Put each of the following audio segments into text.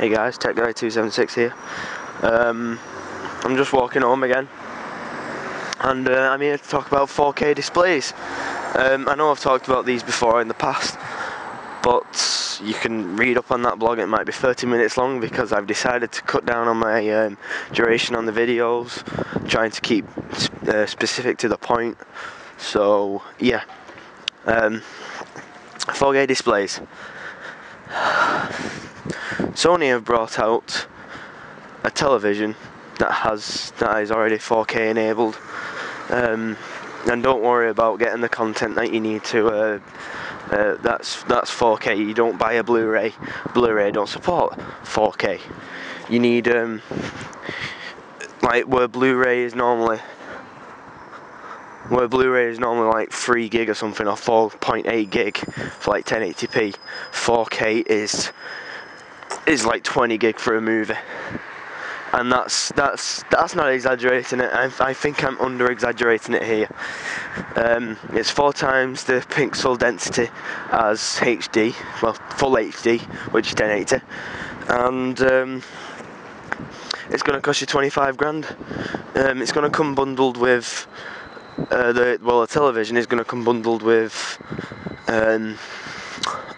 Hey guys, Tech Guy 276 here. I'm just walking home again, and I'm here to talk about 4K displays. I know I've talked about these before in the past, but you can read up on that blog. It might be 30 minutes long because I've decided to cut down on my duration on the videos, trying to keep specific to the point. So yeah, 4K displays. Sony have brought out a television that is already 4K enabled, and don't worry about getting the content that you need to. That's 4K. You don't buy a Blu-ray. Blu-ray don't support 4K. You need like where Blu-ray is normally like 3 gig or something, or 4.8 gig for like 1080p. 4K is like 20 gig for a movie, and that's not exaggerating it. I think I'm under exaggerating it here. It's 4 times the pixel density as HD, well, full HD, which is 1080, and it's going to cost you 25 grand. It's going to come bundled with the television is going to come bundled with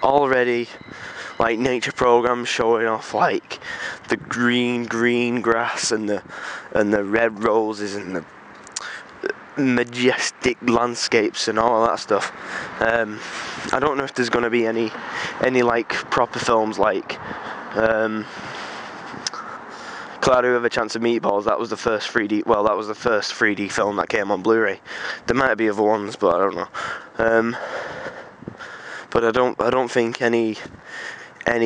already like nature programs showing off like the green grass and the red roses and the majestic landscapes and all of that stuff. I don't know if there's going to be any like proper films like Cloudy with a Chance of Meatballs. That was the first 3D. Well, that was the first 3D film that came on Blu-ray. There might be other ones, but I don't know. But I don't think any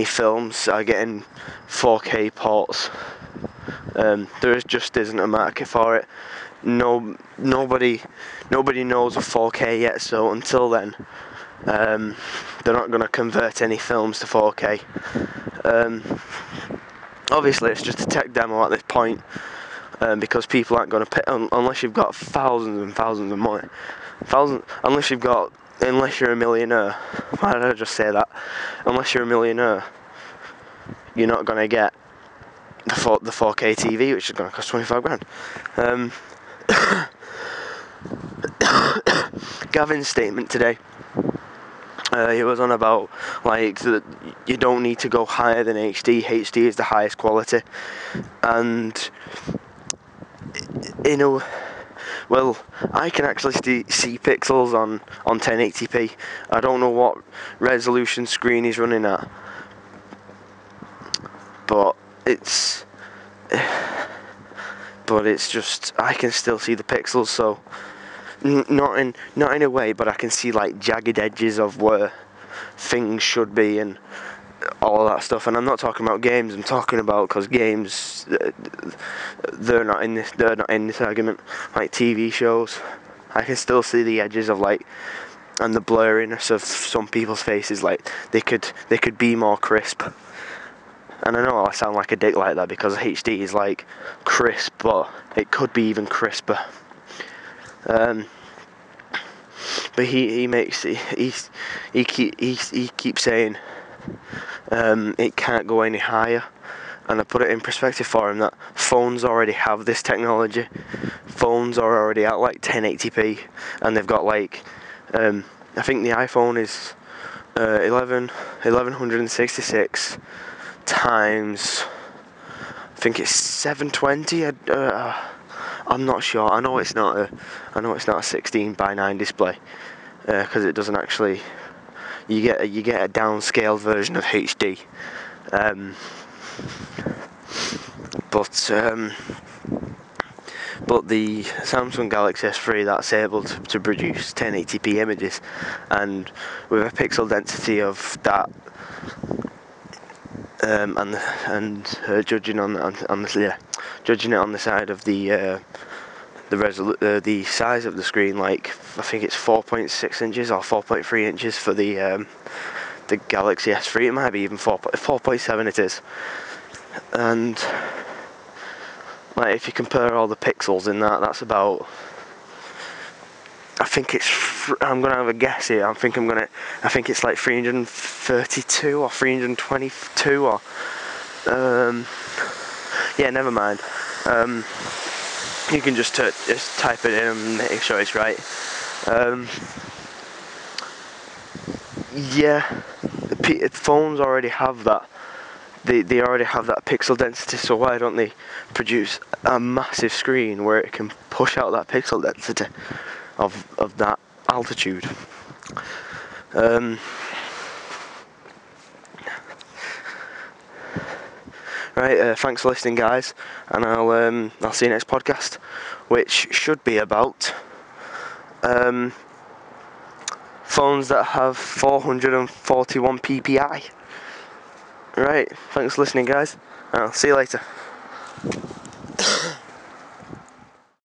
films are getting 4K ports. There just isn't a market for it. Nobody knows of 4K yet. So until then, they're not going to convert any films to 4K. Obviously, it's just a tech demo at this point, because people aren't going to pay unless you've got thousands and thousands of money. Unless you're a millionaire. Why did I just say that? Unless you're a millionaire, you're not going to get the 4K TV, which is going to cost 25 grand. Gavin's statement today. He was on about like that you don't need to go higher than HD. HD is the highest quality, and I can actually see pixels on 1080p. I don't know what resolution screen he's running at, but it's just I can still see the pixels. So not in a way, but I can see like jagged edges of where things should be and all that stuff. And I'm not talking about games. I'm talking about, because games they're not in this argument. Like TV shows, I can still see the edges of like, and the blurriness of some people's faces. Like they could be more crisp. And I know I sound like a dick like that because HD is like crisp, but it could be even crisper. But he keeps saying it can't go any higher, and I put it in perspective for him that phones already have this technology. Phones are already at like 1080p, and they've got like I think the iPhone is 1166 times, I think it's 720. I'm not sure. I know it's not a 16:9 display, because it doesn't actually. You get a downscaled version of HD, but the Samsung Galaxy S3 that's able to produce 1080p images, and with a pixel density of that. Judging it on the side of the size of the screen, like I think it's 4.6 inches or 4.3 inches for the Galaxy S3. It might be even 4.7 it is. And like if you compare all the pixels in that's about, I think I'm gonna have a guess here. I think it's like 332 or 322 or Yeah, never mind. You can just type it in and make sure it's right. Yeah, phones already have that. They already have that pixel density, so why don't they produce a massive screen where it can push out that pixel density of that altitude? Right, thanks for listening, guys, and I'll see you next podcast, which should be about phones that have 441 ppi. Right, thanks for listening, guys, and I'll see you later.